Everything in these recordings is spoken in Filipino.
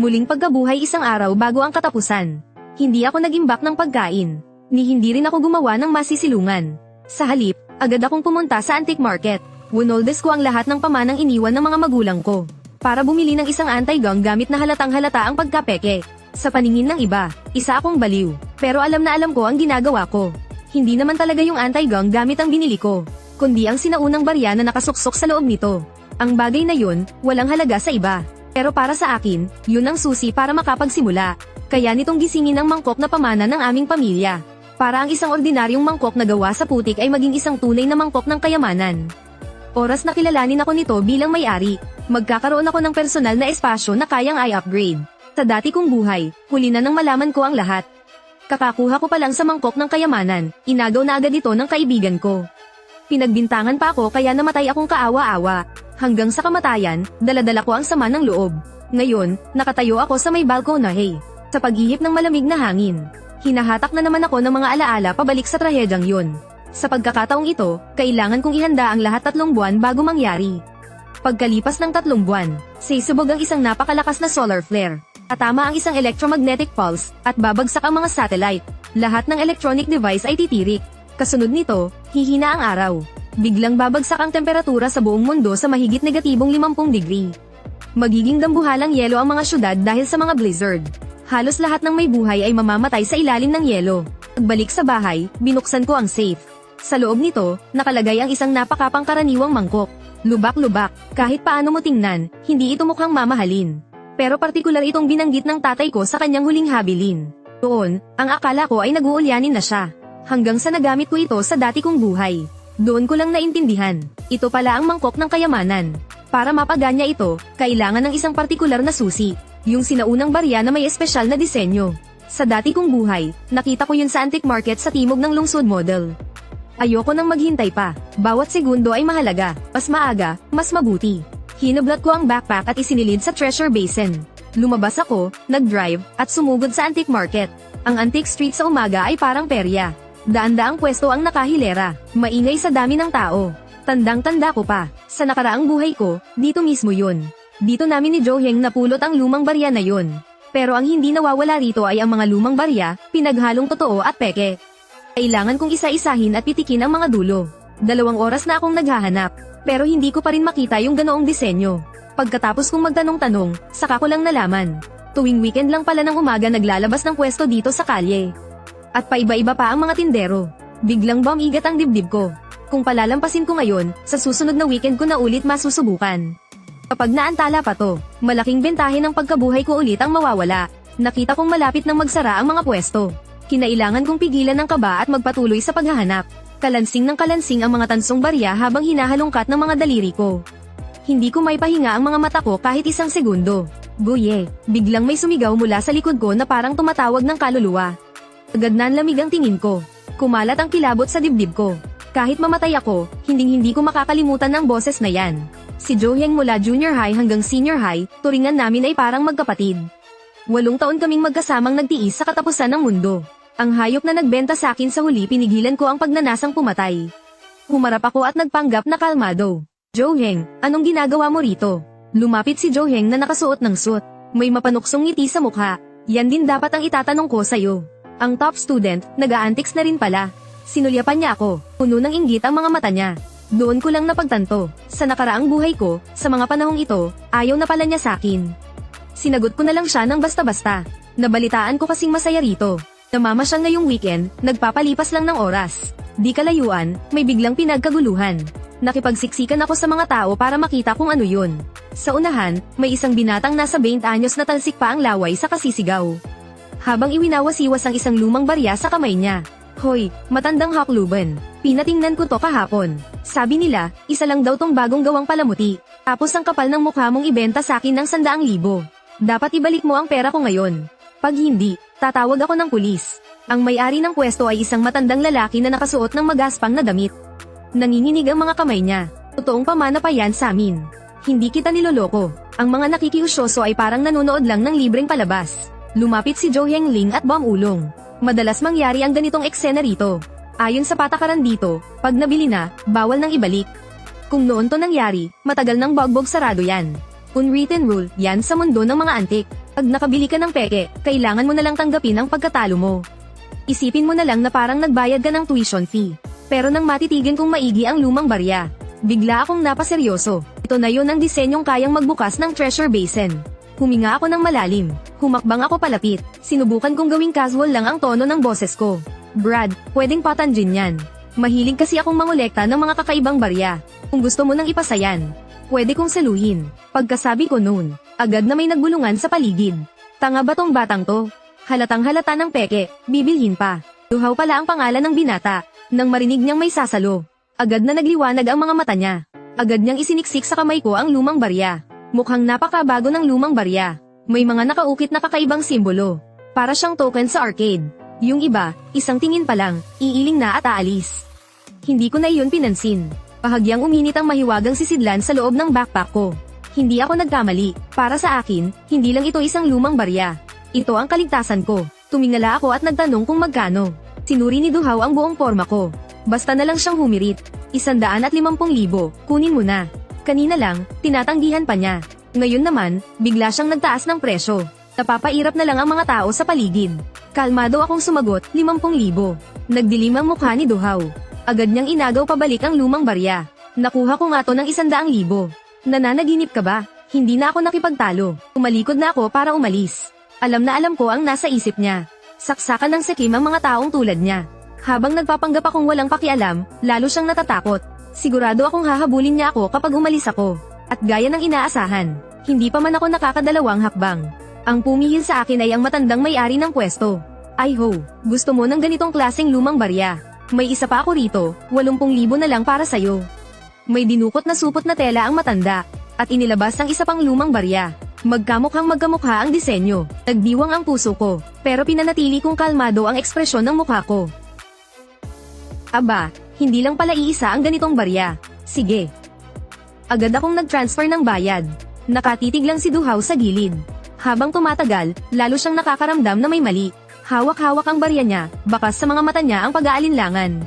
Muling pagkabuhay isang araw bago ang katapusan. Hindi ako nag-imbak ng pagkain. Ni hindi rin ako gumawa ng masisilungan. Sa halip, agad akong pumunta sa antique market. Winoldes ko ang lahat ng pamanang iniwan ng mga magulang ko. Para bumili ng isang anti-gang gamit na halatang halata ang pagkapeke. Sa paningin ng iba, isa akong baliw. Pero alam na alam ko ang ginagawa ko. Hindi naman talaga yung anti-gang gamit ang binili ko, kundi ang sinaunang barya na nakasuksok sa loob nito. Ang bagay na yun, walang halaga sa iba. Pero para sa akin, yun ang susi para makapagsimula. Kaya nitong gisingin ang mangkok na pamana ng aming pamilya. Para ang isang ordinaryong mangkok na gawa sa putik ay maging isang tunay na mangkok ng kayamanan. Oras na kilalanin ako nito bilang may-ari. Magkakaroon ako ng personal na espasyo na kayang i-upgrade. Sa dati kong buhay, huli na nang malaman ko ang lahat. Kakakuha ko pa lang sa mangkok ng kayamanan, inagaw na agad ito ng kaibigan ko. Pinagbintangan pa ako kaya namatay akong kaawa-awa. Hanggang sa kamatayan, daladala ko ang sama ng loob. Ngayon, nakatayo ako sa may balkonahe. Sa pag-ihip ng malamig na hangin. Hinahatak na naman ako ng mga alaala pabalik sa trahedyang yun. Sa pagkakataong ito, kailangan kong ihanda ang lahat 3 buwan bago mangyari. Pagkalipas ng 3 buwan, sisubog ang isang napakalakas na solar flare. Tatama ang isang electromagnetic pulse, at babagsak ang mga satellite. Lahat ng electronic device ay titirik. Kasunod nito, hihina ang araw. Biglang babagsak ang temperatura sa buong mundo sa mahigit negatibong 50 degree. Magiging dambuhalang yelo ang mga syudad dahil sa mga blizzard. Halos lahat ng may buhay ay mamamatay sa ilalim ng yelo. Pagbalik sa bahay, binuksan ko ang safe. Sa loob nito, nakalagay ang isang napakapangkaraniwang mangkok. Lubak-lubak, kahit paano mo tingnan, hindi ito mukhang mamahalin. Pero partikular itong binanggit ng tatay ko sa kanyang huling habilin. Doon, ang akala ko ay nag-uulyanin na siya. Hanggang sa nagamit ko ito sa dati kong buhay. Doon ko lang naintindihan, ito pala ang mangkok ng kayamanan. Para mapaganya ito, kailangan ng isang partikular na susi. Yung sinaunang barya na may espesyal na disenyo. Sa dati kong buhay, nakita ko yun sa antique market sa timog ng lungsod model. Ayoko nang maghintay pa, bawat segundo ay mahalaga, mas maaga, mas mabuti. Hinablot ko ang backpack at isinilid sa treasure basin. Lumabas ako, nag-drive, at sumugod sa antique market. Ang antique street sa umaga ay parang perya. Daan-daang pwesto ang nakahilera, maingay sa dami ng tao. Tandang-tanda ko pa, sa nakaraang buhay ko, dito mismo yun. Dito namin ni Joheng napulot ang lumang barya na yun. Pero ang hindi nawawala rito ay ang mga lumang barya, pinaghalong totoo at peke. Kailangan kong isa-isahin at pitikin ang mga dulo. 2 oras na akong naghahanap, pero hindi ko pa rin makita yung ganoong disenyo. Pagkatapos kong magtanong-tanong, saka ko lang nalaman. Tuwing weekend lang pala ng umaga naglalabas ng pwesto dito sa kalye. At paiba-iba pa ang mga tindero. Biglang bumigat ang dibdib ko. Kung palalampasin ko ngayon, sa susunod na weekend ko na ulit masusubukan. Kapag naantala pa to, malaking bentahe ng pagkabuhay ko ulit ang mawawala. Nakita kong malapit nang magsara ang mga pwesto. Kinailangan kong pigilan ng kaba at magpatuloy sa paghahanap. Kalansing ng kalansing ang mga tansong barya habang hinahalongkat ng mga daliri ko. Hindi ko may pahinga ang mga mata ko kahit isang segundo. Buye, biglang may sumigaw mula sa likod ko na parang tumatawag ng kaluluwa. Agad na lamig ang tingin ko. Kumalat ang kilabot sa dibdib ko. Kahit mamatay ako, hindi ko makakalimutan ng boses na yan. Si Joheng mula junior high hanggang senior high, turingan namin ay parang magkapatid. 8 taon kaming magkasamang nagtiis sa katapusan ng mundo. Ang hayop na nagbenta sa akin sa huli pinigilan ko ang pagnanasang pumatay. Humarap ako at nagpanggap na kalmado. Joheng, anong ginagawa mo rito? Lumapit si Joheng na nakasuot ng suit. May mapanuksong ngiti sa mukha. Yan din dapat ang itatanong ko sa'yo. Ang top student, nag-a-antics na rin pala. Sinulyapan niya ako, puno ng inggit ang mga mata niya. Doon ko lang napagtanto, sa nakaraang buhay ko, sa mga panahong ito, ayaw na pala niya sakin. Sinagot ko na lang siya ng basta-basta. Nabalitaan ko kasing masaya rito. Namamasyal ngayong weekend, nagpapalipas lang ng oras. Di kalayuan, may biglang pinagkaguluhan. Nakipagsiksikan ako sa mga tao para makita kung ano yun. Sa unahan, may isang binatang nasa 20 anyos na talsik pa ang laway sa kasisigaw. Habang iwinawasiwas ang isang lumang barya sa kamay niya. Hoy, matandang hakluban. Pinatingnan ko to kahapon. Sabi nila, isa lang daw tong bagong gawang palamuti. Tapos ang kapal ng mukha mong ibenta sa akin ng 100,000. Dapat ibalik mo ang pera ko ngayon. Pag hindi, tatawag ako ng pulis. Ang may-ari ng pwesto ay isang matandang lalaki na nakasuot ng magaspang na damit. Nanginginig ang mga kamay niya. Totoong pamana pa yan sa amin. Hindi kita niloloko. Ang mga nakikiusyoso ay parang nanonood lang ng libreng palabas. Lumapit si Joheng Ling at Ulong. Madalas mangyari ang ganitong eksena rito. Ayon sa patakaran dito, pag nabili na, bawal nang ibalik. Kung noon to nangyari, matagal nang bagbog sarado yan. Unwritten rule, yan sa mundo ng mga antik. Pag nakabili ka ng peke, kailangan mo na lang tanggapin ang pagkatalo mo. Isipin mo na lang na parang nagbayad ka ng tuition fee. Pero nang matitigan kong maigi ang lumang barya, bigla akong napaseryoso. Ito na yon ang disenyong kayang magbukas ng treasure basin. Huminga ako ng malalim. Humakbang ako palapit. Sinubukan kong gawing casual lang ang tono ng boses ko. Brad, pwedeng patanjin yan. Mahilig kasi akong mangolekta ng mga kakaibang barya. Kung gusto mo nang ipasayan, pwede kong saluhin. Pagkasabi ko noon, agad na may nagbulungan sa paligid. Tanga ba tong batang to? Halatang halata ng peke, bibilhin pa. Duhaw pala ang pangalan ng binata. Nang marinig niyang may sasalo, agad na nagliwanag ang mga mata niya. Agad niyang isiniksik sa kamay ko ang lumang barya. Mukhang napakabago ng lumang barya. May mga nakaukit na kakaibang simbolo. Para siyang token sa arcade. Yung iba, isang tingin pa lang, iiling na at aalis. Hindi ko na iyon pinansin. Bahagyang uminit ang mahiwagang sisidlan sa loob ng backpack ko. Hindi ako nagkamali. Para sa akin, hindi lang ito isang lumang barya. Ito ang kaligtasan ko. Tumingala ako at nagtanong kung magkano. Sinuri ni Duhaw ang buong porma ko. Basta na lang siyang humirit. 150,000, kunin mo na. Kanina lang, tinatanggihan pa niya. Ngayon naman, bigla siyang nagtaas ng presyo. Napapairap na lang ang mga tao sa paligid. Kalmado akong sumagot, 50,000. Nagdilim ang mukha ni Duhaw. Agad niyang inagaw pabalik ang lumang barya. Nakuha ko nga to ng 100,000. Nananaginip ka ba? Hindi na ako nakipagtalo. Umalikod na ako para umalis. Alam na alam ko ang nasa isip niya. Saksakan ng sakim ang mga taong tulad niya. Habang nagpapanggap akong walang pakialam, lalo siyang natatakot. Sigurado akong hahabulin niya ako kapag umalis ako. At gaya ng inaasahan, hindi pa man ako nakakadalawang hakbang. Ang pumihil sa akin ay ang matandang may-ari ng pwesto. Ay ho, gusto mo ng ganitong klaseng lumang barya? May isa pa ako rito, 80,000 na lang para sayo. May dinukot na supot na tela ang matanda, at inilabas ang isa pang lumang barya. Magkamukhang magkamukha ang disenyo. Nagdiwang ang puso ko, pero pinanatili kong kalmado ang ekspresyon ng mukha ko. Aba, hindi lang pala iisa ang ganitong barya. Sige. Agad akong nag-transfer ng bayad. Nakatitig lang si Duhaw sa gilid. Habang tumatagal, lalo siyang nakakaramdam na may mali. Hawak-hawak ang barya niya, bakas sa mga mata niya ang pag-aalinlangan.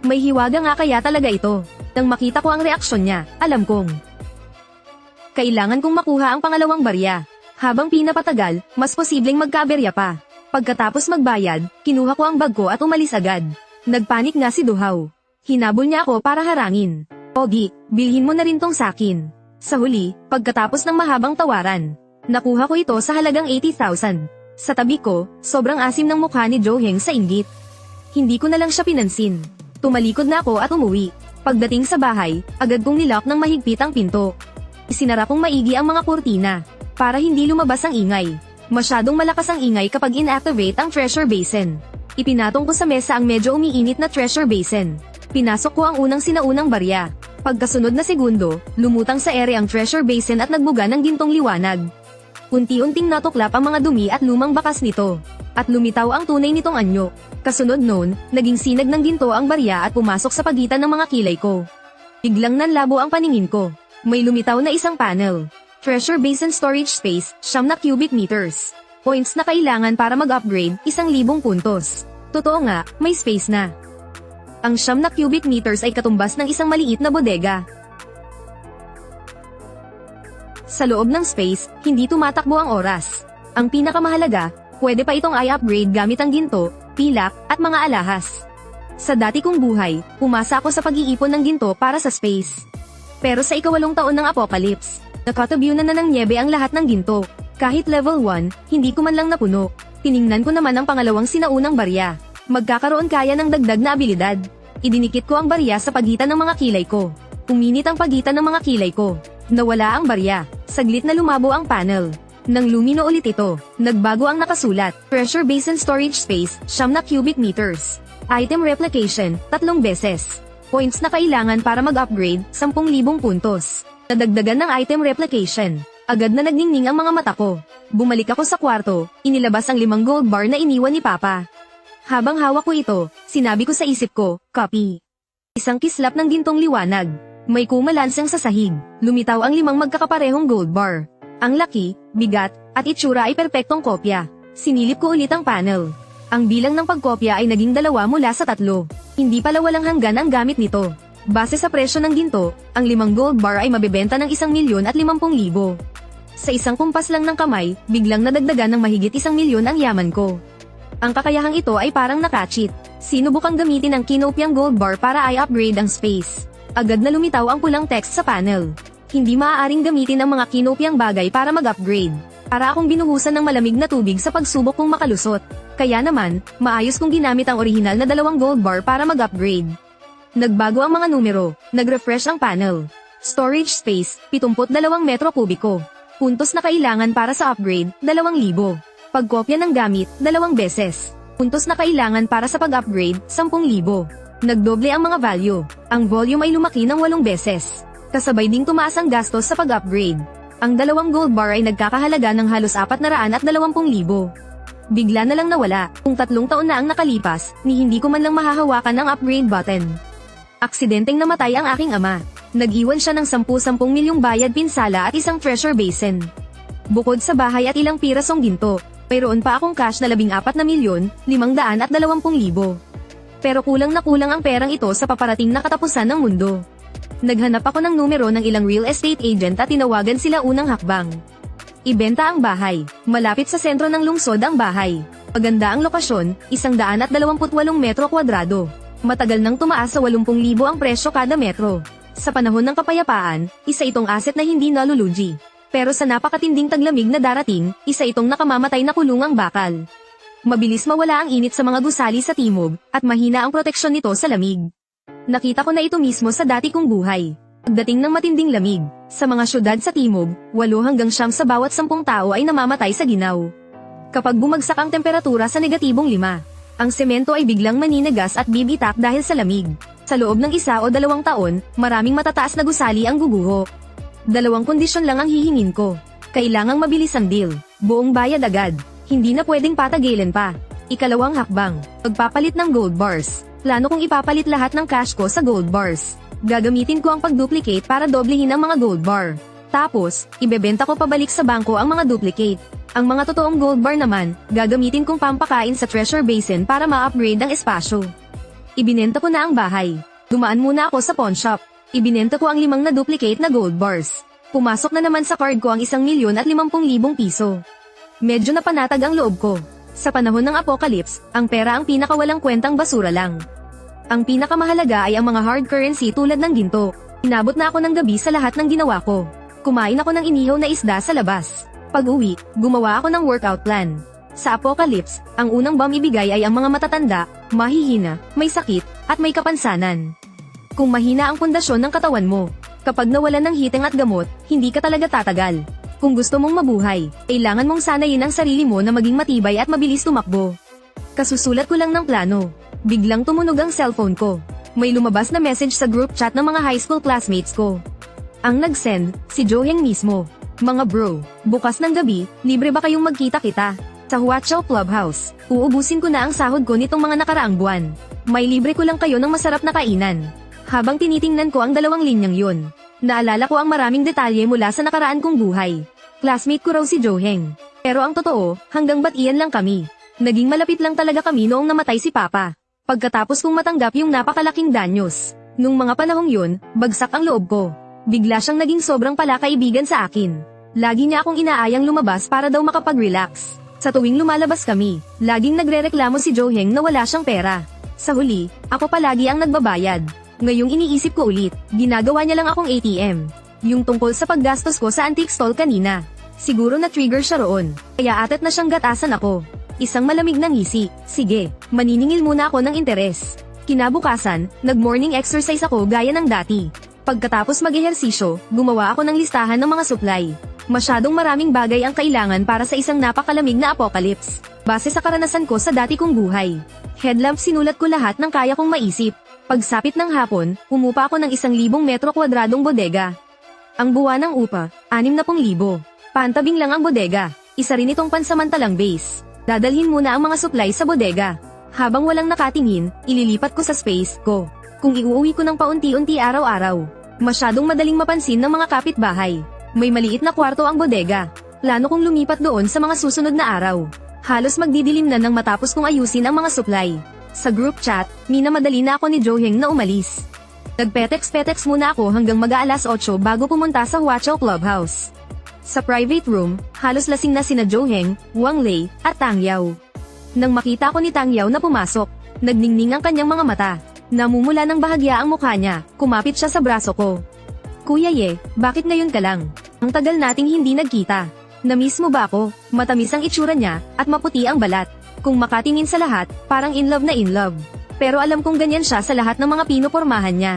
May hiwaga nga kaya talaga ito. Nang makita ko ang reaksyon niya, alam kong kailangan kong makuha ang pangalawang barya. Habang pinapatagal, mas posibleng magkaberya pa. Pagkatapos magbayad, kinuha ko ang bag ko at umalis agad. Nagpanik nga si Duhaw. Hinabol niya ako para harangin. Pogi, bilhin mo na rin tong sakin. Sa huli, pagkatapos ng mahabang tawaran, nakuha ko ito sa halagang 80,000. Sa tabi ko, sobrang asim ng mukha ni Joheng sa inggit. Hindi ko na lang siya pinansin. Tumalikod na ako at umuwi. Pagdating sa bahay, agad kong nilock ng mahigpit ang pinto. Isinara kong maigi ang mga kurtina, para hindi lumabas ang ingay. Masyadong malakas ang ingay kapag inactivate ang treasure basin. Ipinatong ko sa mesa ang medyo umiinit na treasure basin. Pinasok ko ang unang sinaunang barya. Pagkasunod na segundo, lumutang sa ere ang treasure basin at nagbuga ng gintong liwanag. Unti-unting natuklap ang mga dumi at lumang bakas nito. At lumitaw ang tunay nitong anyo. Kasunod noon, naging sinag ng ginto ang barya at pumasok sa pagitan ng mga kilay ko. Biglang nanlabo ang paningin ko. May lumitaw na isang panel. Treasure Basin Storage Space, 9 na cubic meters. Points na kailangan para mag-upgrade, 1,000 puntos. Totoo nga, may space na. Ang 9 na cubic meters ay katumbas ng isang maliit na bodega. Sa loob ng space, hindi tumatakbo ang oras. Ang pinakamahalaga, pwede pa itong i-upgrade gamit ang ginto, pilak, at mga alahas. Sa dati kong buhay, umasa ako sa pag-iipon ng ginto para sa space. Pero sa ika-8 taon ng Apocalypse, nakatabyunan na ng niebe ang lahat ng ginto. Kahit level 1, hindi ko man lang napuno. Tiningnan ko naman ang pangalawang sinaunang barya. Magkakaroon kaya ng dagdag na abilidad. Idinikit ko ang barya sa pagitan ng mga kilay ko. Uminit ang pagitan ng mga kilay ko. Nawala ang barya. Saglit na lumabo ang panel. Nang lumino ulit ito, nagbago ang nakasulat. Treasure Basin Storage Space, 9 na cubic meters. Item Replication, 3 beses. Points na kailangan para mag-upgrade, 10,000 puntos. Nadagdagan ng item replication. Agad na nagningning ang mga mata ko. Bumalik ako sa kwarto, inilabas ang 5 gold bar na iniwan ni Papa. Habang hawak ko ito, sinabi ko sa isip ko, copy. Isang kislap ng gintong liwanag. May kumalansang sa sahig. Lumitaw ang 5 magkakaparehong gold bar. Ang laki, bigat, at itsura ay perpektong kopya. Sinilip ko ulit ang panel. Ang bilang ng pagkopya ay naging 2 mula sa 3. Hindi pala walang hanggan ang gamit nito. Base sa presyo ng ginto, ang 5 gold bar ay mabebenta ng 1,050,000. Sa isang kumpas lang ng kamay, biglang nadagdagan ng mahigit 1,000,000 ang yaman ko. Ang kakayahang ito ay parang nakachit. Sinubukang gamitin ang Kinopiang Gold Bar para i-upgrade ang space. Agad na lumitaw ang pulang text sa panel. Hindi maaaring gamitin ang mga Kinopiang bagay para mag-upgrade. Para akong binuhusan ng malamig na tubig sa pagsubok kong makalusot. Kaya naman, maayos kong ginamit ang orihinal na 2 gold bar para mag-upgrade. Nagbago ang mga numero, nag-refresh ang panel. Storage space, 72 metro kubiko. Puntos na kailangan para sa upgrade, 2,000. Pagkopya ng gamit, 2 beses. Puntos na kailangan para sa pag-upgrade, 10,000. Nagdoble ang mga value. Ang volume ay lumaki ng 8 beses. Kasabay ding tumaas ang gastos sa pag-upgrade. Ang 2 gold bar ay nagkakahalaga ng halos 420,000. Bigla na lang nawala, kung 3 taon na ang nakalipas, ni hindi ko man lang mahahawakan ang upgrade button. Aksidenteng namatay ang aking ama. Nag-iwan siya ng 10 milyong bayad pinsala at isang treasure basin. Bukod sa bahay at ilang pirasong ginto, mayroon pa akong cash na 14,520,000. Pero kulang na kulang ang perang ito sa paparating na katapusan ng mundo. Naghanap ako ng numero ng ilang real estate agent at tinawagan sila unang hakbang. Ibenta ang bahay. Malapit sa sentro ng lungsod ang bahay. Maganda ang lokasyon, 128 metro kwadrado. Matagal nang tumaas sa 80,000 ang presyo kada metro. Sa panahon ng kapayapaan, isa itong asset na hindi nalulugi. Pero sa napakatinding taglamig na darating, isa itong nakamamatay na kulungang bakal. Mabilis mawala ang init sa mga gusali sa timog, at mahina ang proteksyon nito sa lamig. Nakita ko na ito mismo sa dati kong buhay. Pagdating ng matinding lamig, sa mga syudad sa timog, 8 hanggang 9 sa bawat 10 tao ay namamatay sa ginaw. Kapag bumagsak ang temperatura sa -5, ang semento ay biglang maninigas at bibitak dahil sa lamig. Sa loob ng 1 o 2 taon, maraming matataas na gusali ang guguho. 2 kondisyon lang ang hihingin ko. Kailangang mabilis ang deal, buong bayad agad, hindi na pwedeng patagilan pa. Ikalawang hakbang, pagpapalit ng gold bars. Plano kong ipapalit lahat ng cash ko sa gold bars. Gagamitin ko ang pag-duplicate para doblehin ang mga gold bar. Tapos, ibebenta ko pabalik sa bangko ang mga duplicate. Ang mga totoong gold bar naman, gagamitin kong pampakain sa treasure basin para ma-upgrade ang espasyo. Ibinenta ko na ang bahay. Dumaan muna ako sa pawn shop. Ibinenta ko ang 5 na duplicate na gold bars. Pumasok na naman sa card ko ang 1,050,000 piso. Medyo napanatag ang loob ko. Sa panahon ng apocalypse, ang pera ang pinakawalang kwentang basura lang. Ang pinakamahalaga ay ang mga hard currency tulad ng ginto. Inabot na ako ng gabi sa lahat ng ginawa ko. Kumain ako ng inihaw na isda sa labas. Pag-uwi, gumawa ako ng workout plan. Sa apocalypse, ang unang bomb ibigay ay ang mga matatanda, mahihina, may sakit, at may kapansanan. Kung mahina ang pundasyon ng katawan mo, kapag nawalan ng hiteng at gamot, hindi ka talaga tatagal. Kung gusto mong mabuhay, kailangan mong sanayin ang sarili mo na maging matibay at mabilis tumakbo. Kasusulat ko lang ng plano. Biglang tumunog ang cellphone ko. May lumabas na message sa group chat ng mga high school classmates ko. Ang nag-send, si Joheng mismo. Mga bro, bukas ng gabi, libre ba kayong magkita-kita? Sa Huachao Clubhouse, uubusin ko na ang sahod ko nitong mga nakaraang buwan. May libre ko lang kayo ng masarap na kainan. Habang tinitingnan ko ang 2 linyang yun, naalala ko ang maraming detalye mula sa nakaraan kong buhay. Classmate ko raw si Joheng. Pero ang totoo, hanggang bat-iyan lang kami. Naging malapit lang talaga kami noong namatay si Papa. Pagkatapos kong matanggap yung napakalaking danyos. Nung mga panahong yun, bagsak ang loob ko. Bigla siyang naging sobrang palakaibigan sa akin. Lagi niya akong inaayang lumabas para daw makapag-relax. Sa tuwing lumalabas kami, laging nagrereklamo si Joheng na wala siyang pera. Sa huli, ako palagi ang nagbabayad. Ngayong iniisip ko ulit, ginagawa niya lang akong ATM. Yung tungkol sa paggastos ko sa antique stall kanina. Siguro na-trigger siya roon, kaya atat na siyang gatasan ako. Isang malamig na ngisi, sige, maniningil muna ako ng interes. Kinabukasan, nag-morning exercise ako gaya ng dati. Pagkatapos mag-ehersisyo, gumawa ako ng listahan ng mga supply. Masyadong maraming bagay ang kailangan para sa isang napakalamig na apocalypse. Base sa karanasan ko sa dati kong buhay. Headlamp sinulat ko lahat ng kaya kong maisip. Pagsapit ng hapon, umupa ako ng 1,000 metro kwadradong bodega. Ang buwan ng upa, 60,000. Pantabing lang ang bodega. Isa rin itong pansamantalang base. Dadalhin muna ang mga supply sa bodega. Habang walang nakatingin, ililipat ko sa space ko. Kung iuuwi ko ng paunti-unti araw-araw, masyadong madaling mapansin ng mga kapitbahay. May maliit na kwarto ang bodega. Plano kong lumipat doon sa mga susunod na araw. Halos magdidilim na nang matapos kong ayusin ang mga supply. Sa group chat, minamadali na ako ni Joheng na umalis. Nagpetex-petex muna ako hanggang mag-aalas 8 bago pumunta sa Huachao Clubhouse. Sa private room, halos lasing na sina Joheng, Wang Lei, at Tang Yao. Nang makita ko ni Tang Yao na pumasok, nagningning ang kanyang mga mata. Namumula ng bahagya ang mukha niya, kumapit siya sa braso ko. Kuya Ye, bakit ngayon ka lang? Ang tagal nating hindi nagkita. Namiss mo ba ako? Matamis ang itsura niya, at maputi ang balat. Kung makatingin sa lahat, parang in love na in love. Pero alam kong ganyan siya sa lahat ng mga pinopormahan niya.